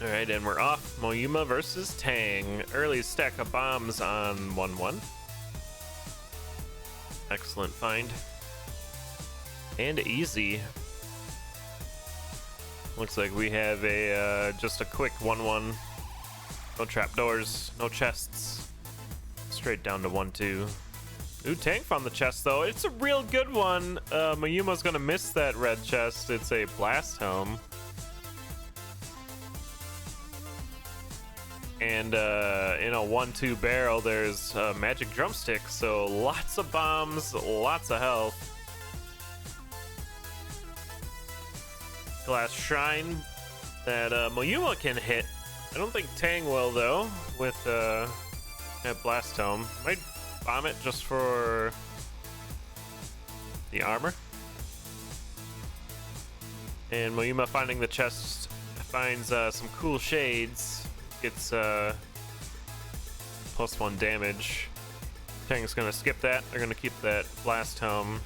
Alright, and we're off. Moyuma versus Tang. Early stack of bombs on 1-1. Excellent find. And easy. Looks like we have a just a quick 1-1. No trapdoors, no chests. Straight down to 1-2. Ooh, Tang found the chest though. It's a real good one. Moyuma's gonna miss that red chest. It's a blast helm. And in a 1-2 barrel, there's a magic drumstick, so lots of bombs, lots of health. Glass shrine that Moyuma can hit. I don't think Tang will though, with that blast helm. Might bomb it just for the armor. And Moyuma finding the chest finds some cool shades. Gets +1 damage. Tang's gonna skip that. They're gonna keep that blast helm.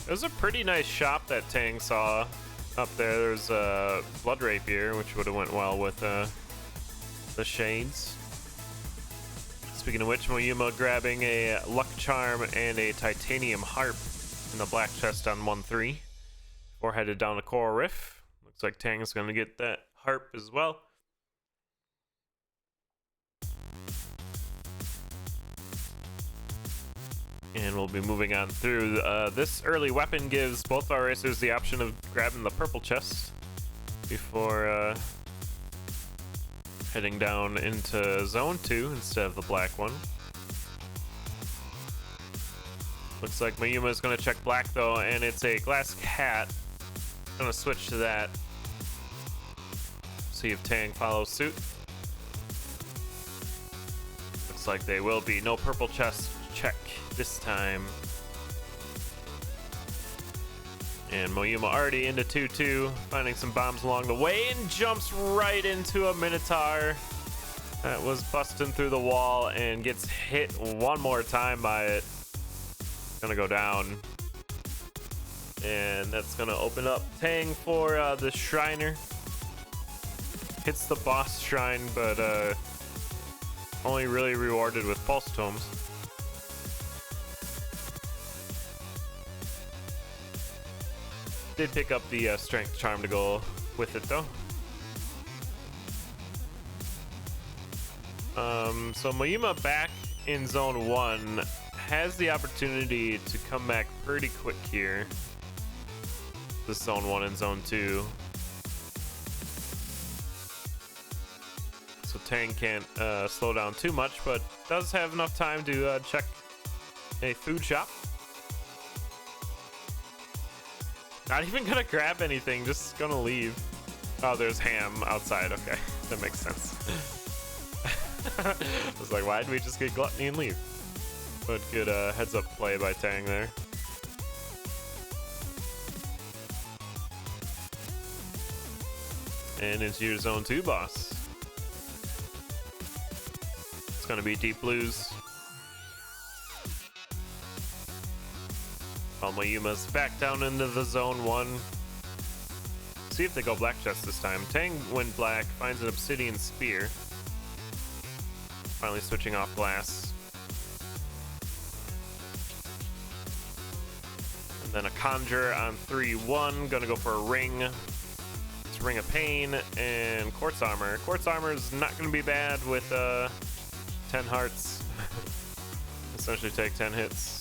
It was a pretty nice shop that Tang saw up there. There's a blood rapier, which would have went well with the shades. Speaking of which, Moyuma grabbing a luck charm and a titanium harp in the black chest on 1-3. Before headed down to Coral Rift. Looks like Tang's gonna get that harp as well. And we'll be moving on through. This early weapon gives both our racers the option of grabbing the purple chest before heading down into Zone 2 instead of the black one. Looks like Moyuma is going to check black though, and it's a glass cat. Going to switch to that. See if Tang follows suit. Looks like they will be. No purple chest check this time. And Moyuma already into 2-2, finding some bombs along the way, and jumps right into a Minotaur that was busting through the wall and gets hit one more time by it. Gonna go down. And that's gonna open up Tang for the Shriner. Hits the boss shrine, but only really rewarded with pulse tomes. Did pick up the strength charm to go with it though. So Moyuma back in Zone 1 has the opportunity to come back pretty quick here. This Zone 1 and Zone 2. So Tang can't slow down too much, but does have enough time to check a food shop. Not even gonna grab anything, just gonna leave. Oh, there's ham outside. Okay, that makes sense. I was like, why did we just get gluttony and leave? But good heads up play by Tang there. And into your Zone 2 boss. It's gonna be Deep Blues. While Moyuma's back down into the Zone 1. See if they go black chest this time. Tang went black, finds an obsidian spear. Finally switching off glass. And then a conjure on 3-1. Gonna go for a ring. It's Ring of Pain and quartz armor. Quartz armor is not gonna be bad with 10 hearts. Essentially take 10 hits.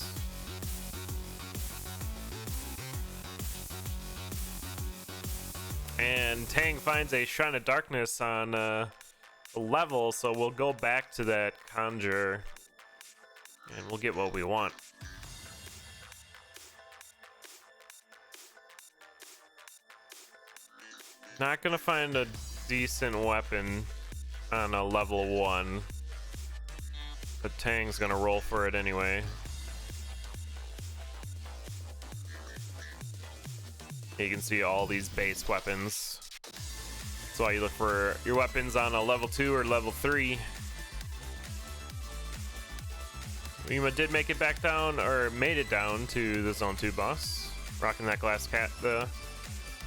And Tang finds a Shrine of Darkness on a level, so we'll go back to that conjure and we'll get what we want. Not gonna find a decent weapon on a level 1, but Tang's gonna roll for it anyway. You can see all these base weapons. That's why you look for your weapons on a level 2 or level 3. Moyuma did make it back down, or made it down to the Zone 2 boss. Rocking that glass cat,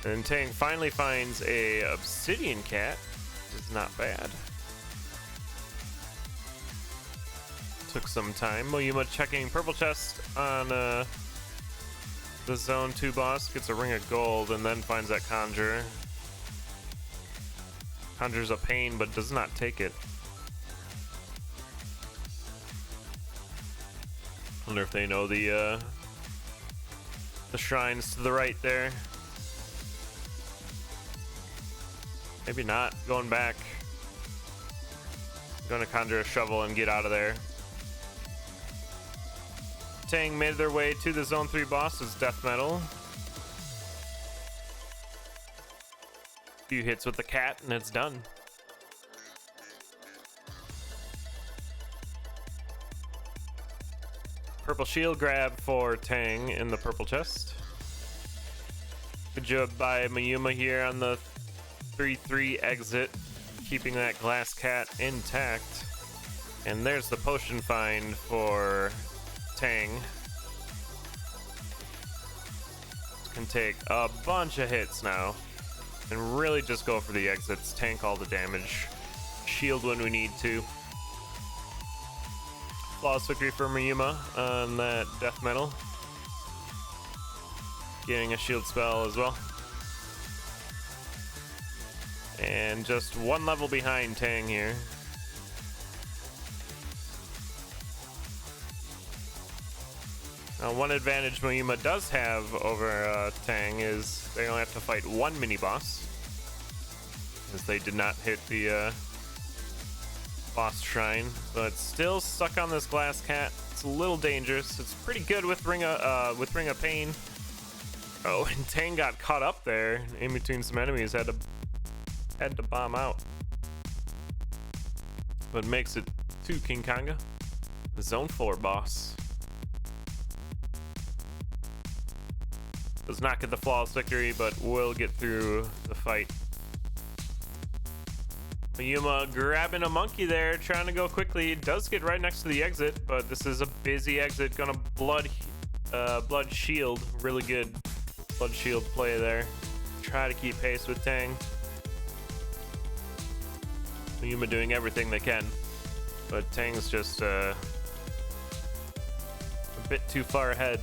and Tang finally finds a obsidian cat is not bad. Took some time. Moyuma checking purple chest on the zone 2 boss, gets a ring of gold, and then finds that conjure. Conjures a pain, but does not take it. Wonder if they know the shrines to the right there. Maybe not. Going back. Gonna conjure a shovel and get out of there. Tang made their way to the Zone 3 boss's death metal. Few hits with the cat and it's done. Purple shield grab for Tang in the purple chest. Good job by Moyuma here on the 3-3 exit, keeping that glass cat intact. And there's the potion find for Tang. Can take a bunch of hits now and really just go for the exits, tank all the damage, shield when we need to. Flawless victory for Moyuma on that death metal. Getting a shield spell as well. And just one level behind Tang here. Now, one advantage Moyuma does have over Tang is they only have to fight one mini boss, as they did not hit the boss shrine, but still stuck on this glass cat. It's a little dangerous. It's pretty good with Ring of Pain. Oh, and Tang got caught up there in between some enemies. Had to bomb out, but makes it to King Kanga, the Zone 4 boss. Does not get the flawless victory, but will get through the fight. Moyuma grabbing a monkey there, trying to go quickly. Does get right next to the exit, but this is a busy exit. Gonna blood shield. Really good blood shield play there. Try to keep pace with Tang. Moyuma doing everything they can, but Tang's just a bit too far ahead.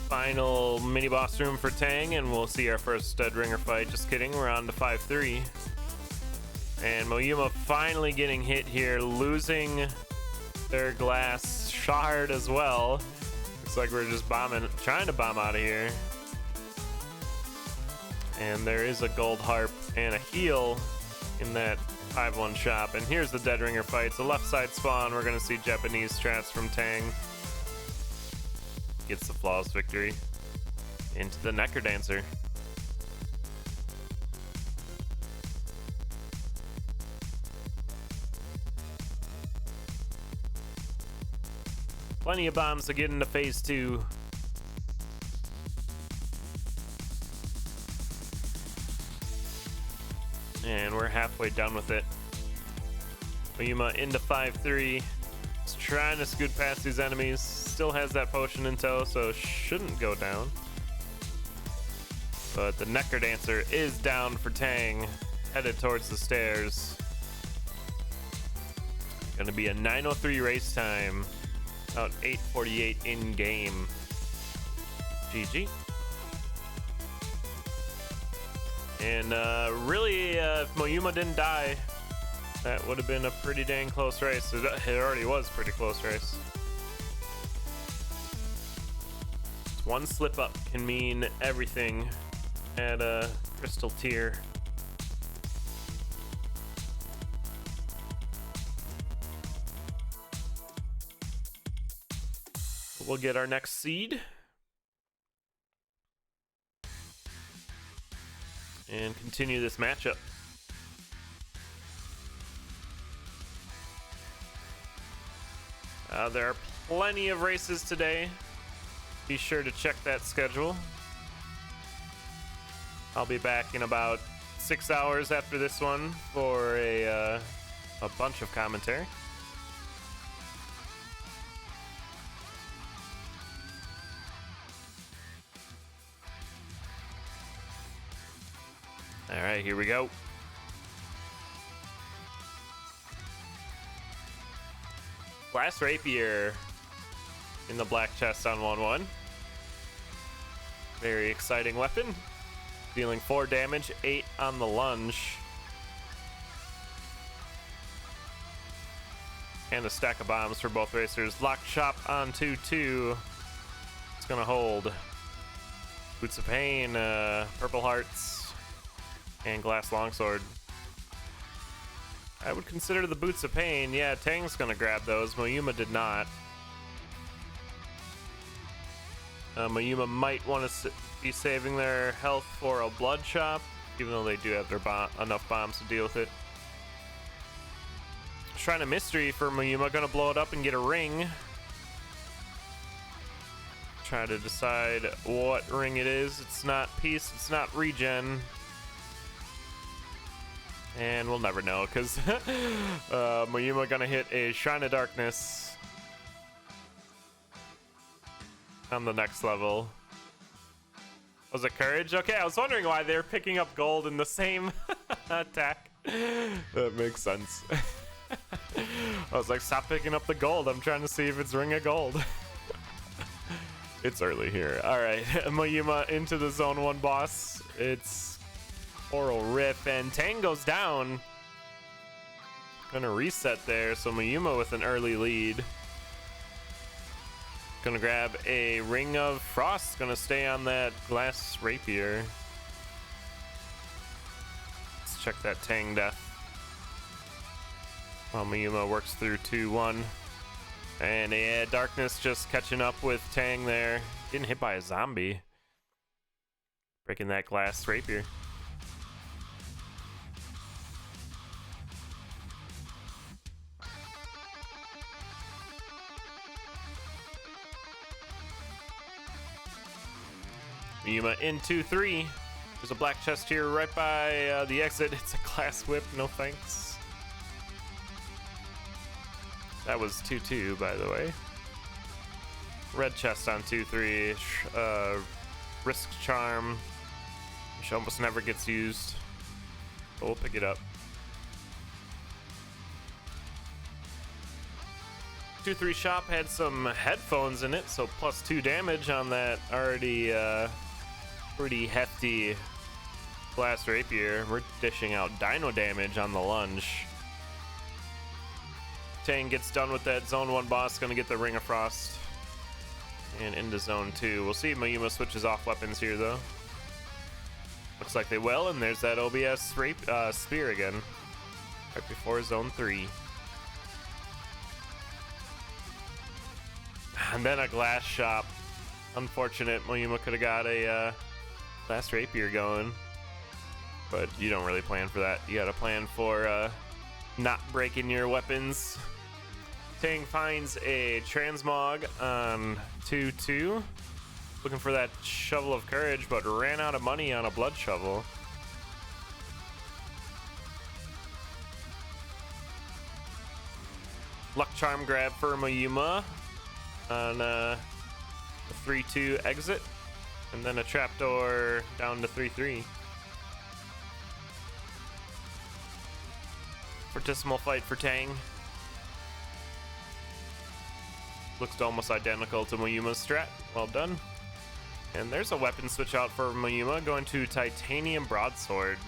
Final mini boss room for Tang, and we'll see our first Ringer fight. Just kidding, we're on to 5-3. And Moyuma finally getting hit here, losing their glass shard as well. Looks like we're just trying to bomb out of here. And there is a gold harp and a heal in that 5-1 shop. And here's the Dead Ringer fight. It's a left side spawn. We're gonna see Japanese strats from Tang. Gets the flawless victory into the Necker Dancer. Plenty of bombs to get into phase 2. And we're halfway done with it. Moyuma into 5-3. He's trying to scoot past these enemies. Still has that potion in tow, so shouldn't go down. But the Necker Dancer is down for Tang, headed towards the stairs. Gonna be a 9:03 race time. About 8:48 in game. GG. And really, if Moyuma didn't die, that would have been a pretty dang close race. It already was a pretty close race. One slip up can mean everything at a crystal tier. We'll get our next seed. And continue this matchup. There are plenty of races today. Be sure to check that schedule. I'll be back in about 6 hours after this one for a bunch of commentary. All right, here we go. Glass Rapier in the black chest on 1/1. Very exciting weapon. Dealing 4 damage, 8 on the lunge. And a stack of bombs for both racers. Lock Shop on 2/2. It's gonna hold. Boots of Pain, Purple Hearts, and Glass Longsword. I would consider the Boots of Pain. Yeah, Tang's gonna grab those. Moyuma did not. Moyuma might want to be saving their health for a Blood Shop, even though they do have their enough bombs to deal with it. Shrine of Mystery for Moyuma, gonna blow it up and get a ring. Try to decide what ring it is. It's not peace, it's not regen. And we'll never know, because Moyuma gonna hit a Shrine of Darkness on the next level. Was it Courage? Okay, I was wondering why they're picking up gold in the same attack. That makes sense. I was like, stop picking up the gold. I'm trying to see if it's Ring of Gold. It's early here. All right, Moyuma into the Zone 1 boss. It's Oral Rip, and Tang goes down. Gonna reset there, so Moyuma with an early lead. Gonna grab a Ring of Frost. Gonna stay on that Glass Rapier. Let's check that Tang death. While Moyuma works through 2-1. And yeah, Darkness just catching up with Tang there. Getting hit by a zombie. Breaking that Glass Rapier. Moyuma in 2-3. There's a black chest here right by the exit. It's a Glass Whip, no thanks. That was 2-2, by the way. Red chest on 2-3. Risk Charm, which almost never gets used. But we'll pick it up. 2-3 shop had some headphones in it, so +2 damage on that already pretty hefty Glass Rapier. We're dishing out dino damage on the lunge. Tang gets done with that Zone 1 boss, gonna get the Ring of Frost. And into Zone 2. We'll see if Moyuma switches off weapons here, though. Looks like they will, and there's that OBS spear again. Right before Zone 3. And then a Glass Shop. Unfortunate, Moyuma could have got a Glass Rapier going. But you don't really plan for that. You gotta plan for not breaking your weapons. Tang finds a Transmog on 2-2. Looking for that Shovel of Courage, but ran out of money on a Blood Shovel. Luck Charm grab for Moyuma on a 3-2 exit. And then a Trapdoor down to 3-3. Fortissimo fight for Tang. Looks almost identical to Moyuma's strat. Well done. And there's a weapon switch out for Moyuma, going to Titanium Broadsword.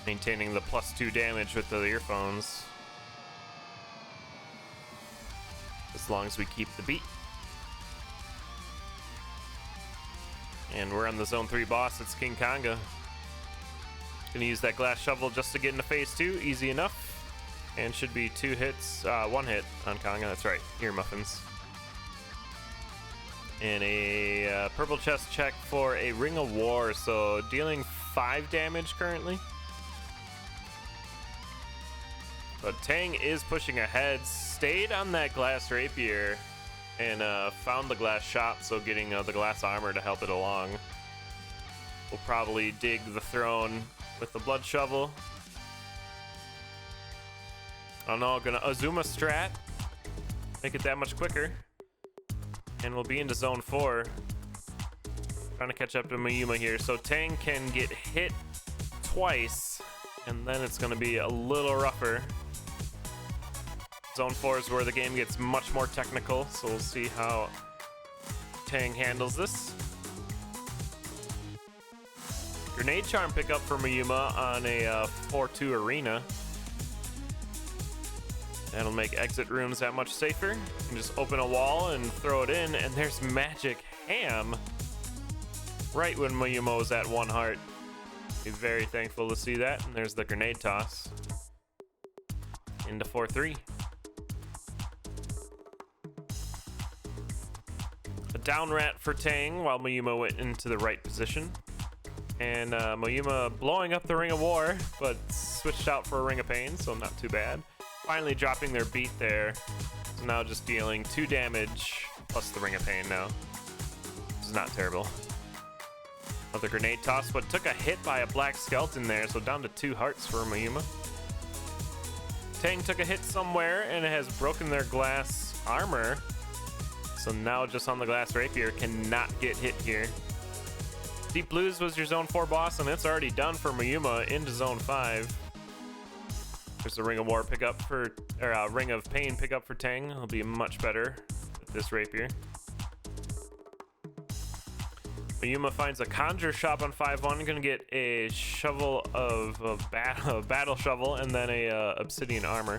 Maintaining the +2 damage with the earphones. As long as we keep the beat. And we're on the Zone 3 boss. It's King Konga. Gonna use that Glass Shovel just to get into phase 2. Easy enough. And should be 2 hits, 1 hit on Konga. That's right, ear muffins. And a purple chest check for a Ring of War. So dealing 5 damage currently. But Tang is pushing ahead. Stayed on that Glass Rapier. And found the Glass Shop, so getting the Glass Armor to help it along. We'll probably dig the throne with the blood shovel. Oh no, gonna Azuma strat. Make it that much quicker. And we'll be into zone 4. Trying to catch up to Moyuma here. So Tang can get hit twice, and then it's gonna be a little rougher. Zone 4 is where the game gets much more technical, so we'll see how Tang handles this. Grenade charm pickup for Moyuma on a 4-2 arena. That'll make exit rooms that much safer. You can just open a wall and throw it in, and there's magic ham right when Moyuma was at 1 heart. Be very thankful to see that. And there's the grenade toss into 4-3. A down rat for Tang while Moyuma went into the right position. And Moyuma blowing up the Ring of War, but switched out for a Ring of Pain, so not too bad. Finally dropping their beat there. So now just dealing 2 damage plus the Ring of Pain now. This is not terrible. Another grenade toss, but took a hit by a black skeleton there, so down to 2 hearts for Moyuma. Tang took a hit somewhere and it has broken their glass armor. So now just on the glass rapier, cannot get hit here. Deep Blues was your zone 4 boss, and it's already done for Moyuma into zone 5. There's a Ring of War pickup for, or a Ring of Pain pickup for Tang. It'll be much better with this rapier. Moyuma finds a Conjure Shop on 5-1. Gonna get a shovel of battle shovel and then a obsidian armor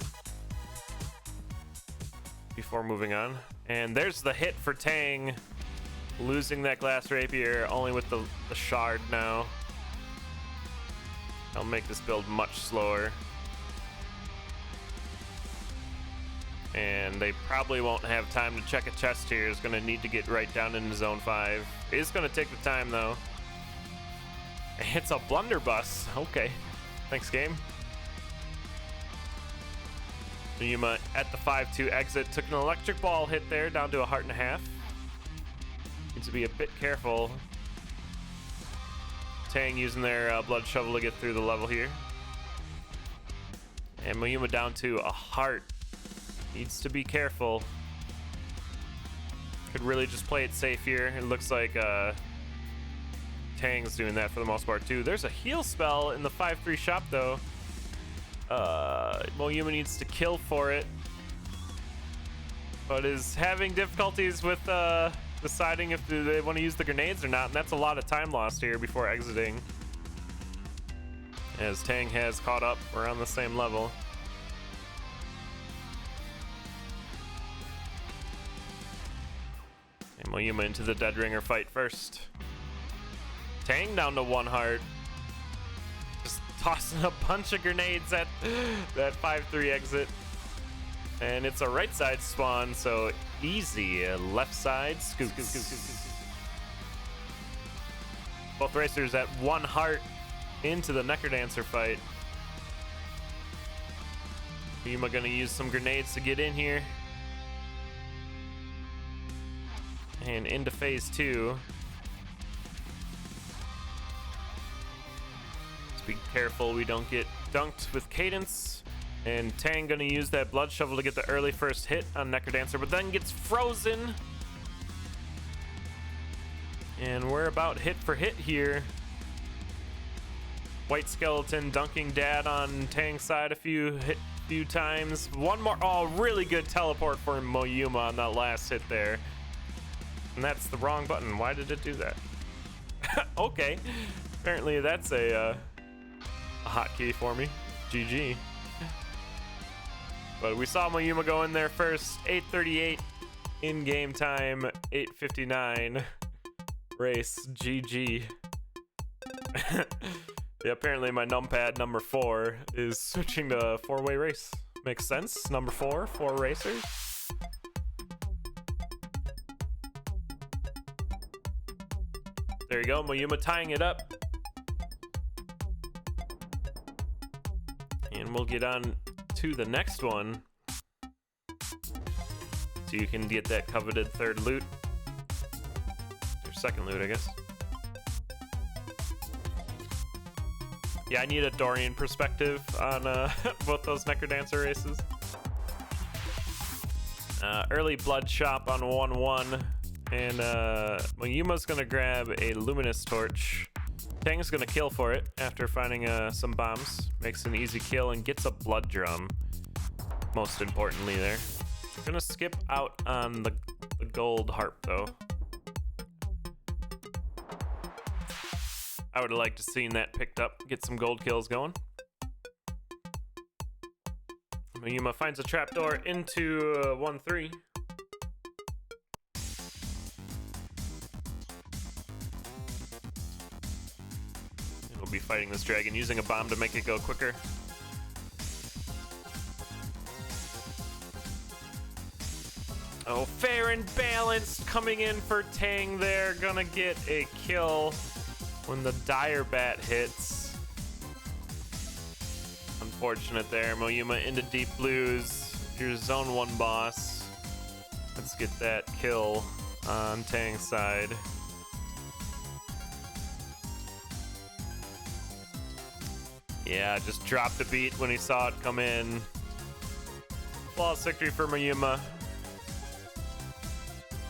before moving on. And there's the hit for Tang, losing that glass rapier only with the shard now. I'll make this build much slower. And they probably won't have time to check a chest here. It's going to need to get right down into zone 5. It is going to take the time, though. It's a blunderbuss. Okay. Thanks, game. Moyuma at the 5-2 exit. Took an electric ball hit there, down to 1.5 hearts. Needs to be a bit careful. Tang using their blood shovel to get through the level here. And Moyuma down to 1 heart. Needs to be careful. Could really just play it safe here. It looks like Tang's doing that for the most part too. There's a heal spell in the 5-3 shop though. Moyuma needs to kill for it, but is having difficulties with deciding if they want to use the grenades or not, and that's a lot of time lost here before exiting, as Tang has caught up. We're on the same level. And Moyuma into the Dead Ringer fight first. Tang down to 1 heart. Just tossing a bunch of grenades at that 5-3 exit. And it's a right side spawn, so easy. Left side scoop. Both racers at 1 heart into the Necrodancer fight. Moyuma gonna use some grenades to get in here. And into phase 2. Just be careful we don't get dunked with cadence. And Tang gonna use that blood shovel to get the early first hit on Necrodancer, but then gets frozen. And we're about hit for hit here. White Skeleton dunking Dad on Tang's side a few times. One more. Oh, really good teleport for Moyuma on that last hit there. And that's the wrong button. Why did it do that? Okay. Apparently that's a hotkey for me. GG. But we saw Moyuma go in there first. 8:38 in game time. 8:59 race. GG. Yeah, apparently my numpad number 4 is switching to 4-way race. Makes sense. Number 4 racers. There you go, Moyuma tying it up. And we'll get on to the next one, so you can get that coveted 3rd loot. Or 2nd loot, I guess. Yeah, I need a Dorian perspective on both those Necrodancer races. Early blood shop on 1-1, and Moyuma's gonna grab a luminous torch. Tang's gonna kill for it after finding some bombs. Makes an easy kill and gets a blood drum. Most importantly there. We're gonna skip out on the gold harp though. I would have liked to seen that picked up, get some gold kills going. Moyuma finds a trapdoor into 1-3. We'll be fighting this dragon using a bomb to make it go quicker. Oh, fair and balanced coming in for Tang there. Gonna get a kill when the dire bat hits. Unfortunate there. Moyuma into deep blues. Your zone 1 boss. Let's get that kill on Tang's side. Yeah, just dropped a beat when he saw it come in. Flawless victory for Moyuma.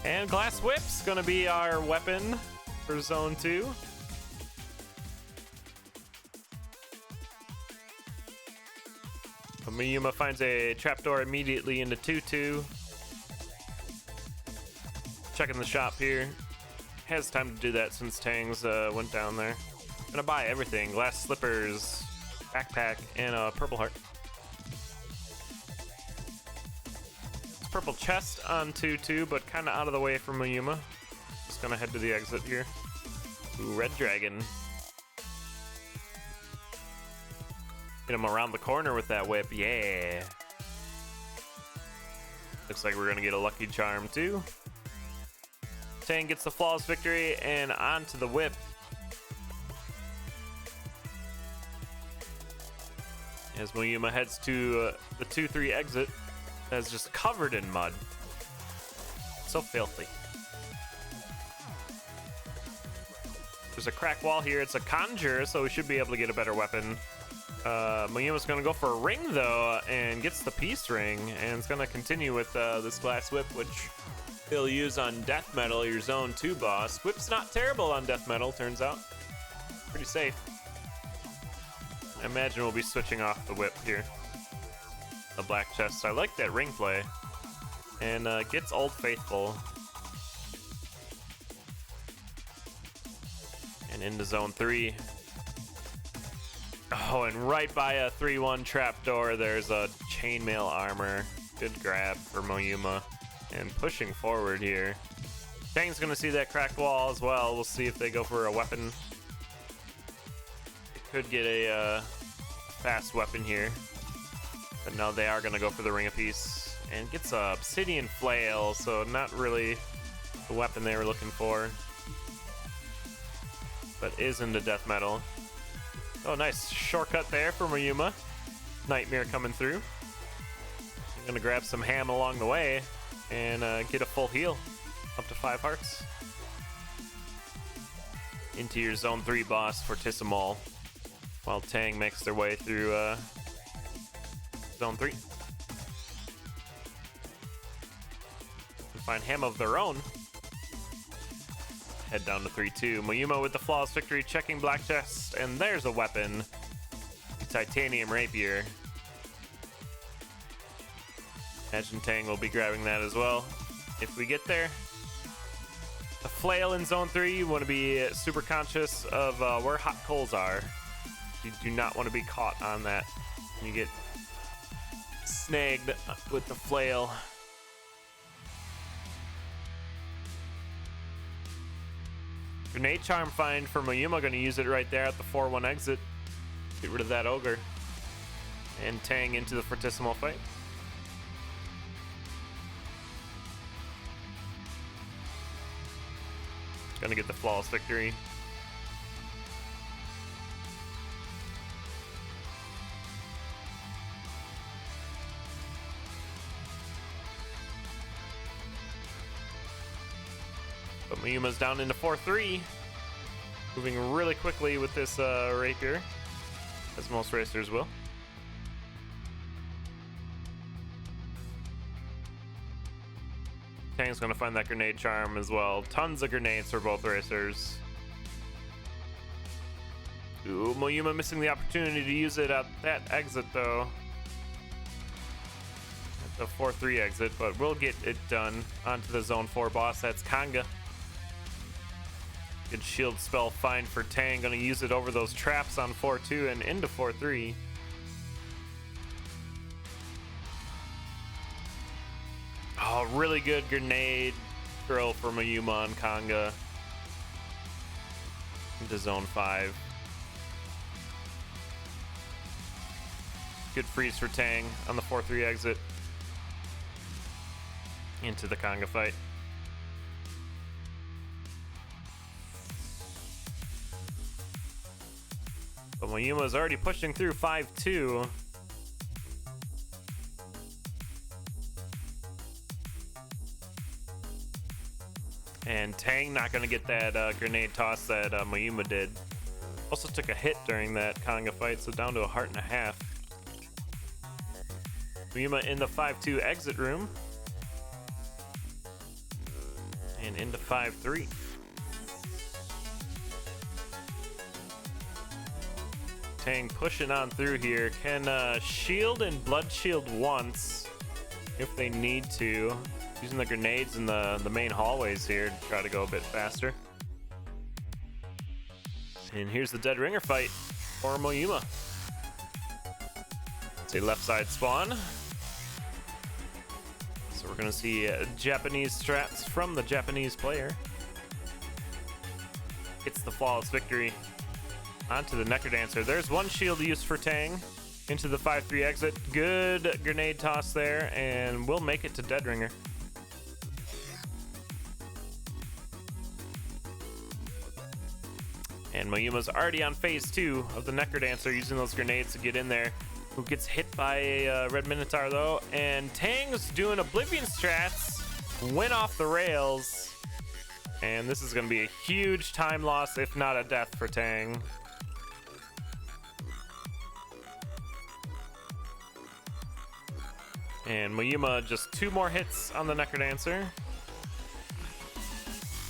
And Glass Whip's gonna be our weapon for zone 2. Moyuma finds a trapdoor immediately into 2-2. Checking the shop here. Has time to do that since Tang's went down there. Gonna buy everything. Glass slippers, backpack, and a purple heart. It's purple chest on 2-2, but kind of out of the way from Moyuma. Just gonna head to the exit here. Ooh, red dragon. Get him around the corner with that whip, yeah. Looks like we're gonna get a lucky charm too. Tang gets the flawless victory and onto the whip. As Moyuma heads to the 2-3 exit, that's just covered in mud. So filthy. There's a crack wall here. It's a conjure, so we should be able to get a better weapon. Moyuma's gonna go for a ring though, and gets the peace ring, and it's gonna continue with this glass whip, which he'll use on Death Metal, your zone 2 boss. Whip's not terrible on Death Metal, turns out. Pretty safe. I imagine we'll be switching off the whip here. The black chest. I like that ring play. And gets Old Faithful. And into zone 3. Oh, and right by a 3-1 trapdoor, there's a chainmail armor. Good grab for Moyuma. And pushing forward here. Tang's gonna see that cracked wall as well. We'll see if they go for a weapon. Could get a fast weapon here. But no, they are gonna go for the Ring of Peace. And gets a obsidian flail, so not really the weapon they were looking for. But is into death metal. Oh, nice shortcut there for Moyuma. Nightmare coming through. I'm gonna grab some ham along the way and get a full heal. Up to 5 hearts. Into your zone 3 boss, Fortissimo. While Tang makes their way through zone 3. Find ham of their own. Head down to 3-2. Moyuma with the flawless victory, checking black chest, and there's a weapon. The titanium rapier. Imagine Tang will be grabbing that as well if we get there. The flail in zone 3, you want to be super conscious of where hot coals are. You do not want to be caught on that. You get snagged with the flail. Grenade charm find for Moyuma, gonna use it right there at the 4-1 exit. Get rid of that ogre. And Tang into the Fortissimo fight. Gonna get the flawless victory. But Moyuma's down into 4-3. Moving really quickly with this rapier. as most racers will. Tang's gonna find that grenade charm as well. Tons of grenades for both racers. Ooh, Moyuma missing the opportunity to use it at that exit though. At the 4-3 exit, but we'll get it done. Onto the zone 4 boss, that's Kanga. Good shield spell find for Tang. Gonna use it over those traps on 4-2 and into 4-3. Oh, really good grenade throw for Moyuma on Kanga. Into zone 5. Good freeze for Tang on the 4-3 exit. Into the Kanga fight. But Moyuma is already pushing through 5-2. And Tang not going to get that grenade toss that Moyuma did. Also took a hit during that Kanga fight, so down to a heart and a half. Moyuma in the 5-2 exit room. And into 5-3. Tang pushing on through here. Can shield and blood shield once if they need to. Using the grenades in the main hallways here to try to go a bit faster. And here's the dead ringer fight for Moyuma. It's a left side spawn. So we're gonna see Japanese strats from the Japanese player. Gets the flawless victory. Onto the Necker Dancer. There's one shield used for Tang. Into the 5-3 exit. Good grenade toss there, and we'll make it to dead ringer. And Moyuma's already on phase 2 of the Necker Dancer, using those grenades to get in there. Who gets hit by a Red Minotaur though, and Tang's doing Oblivion strats. Went off the rails, and this is going to be a huge time loss, if not a death for Tang. And Moyuma just 2 more hits on the Necker Dancer.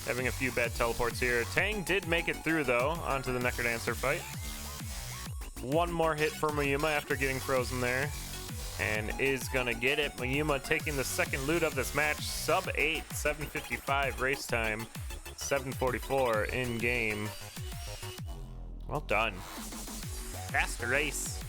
Having a few bad teleports here. Tang did make it through though, onto the Necker Dancer fight. 1 more hit for Moyuma after getting frozen there. And is gonna get it. Moyuma taking the second loot of this match. Sub 8, 7:55 race time. 7:44 in game. Well done. Fast race.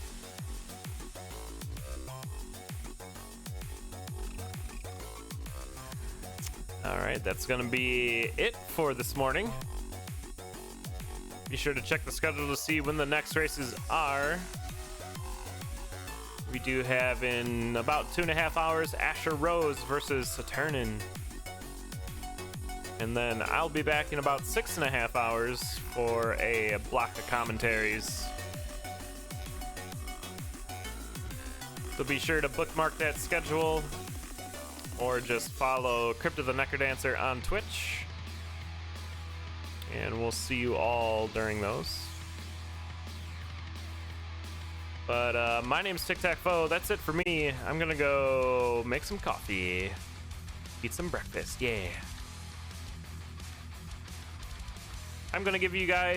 All right, that's gonna be it for this morning. Be sure to check the schedule to see when the next races are. We do have in about 2.5 hours Asher Rose versus Saturnin. And then I'll be back in about 6.5 hours for a block of commentaries. So be sure to bookmark that schedule, or just follow Crypt of the Necker Dancer on Twitch. And we'll see you all during those. But my name's Tic Tac Foe. That's it for me. I'm gonna go make some coffee, eat some breakfast. Yeah. I'm gonna give you guys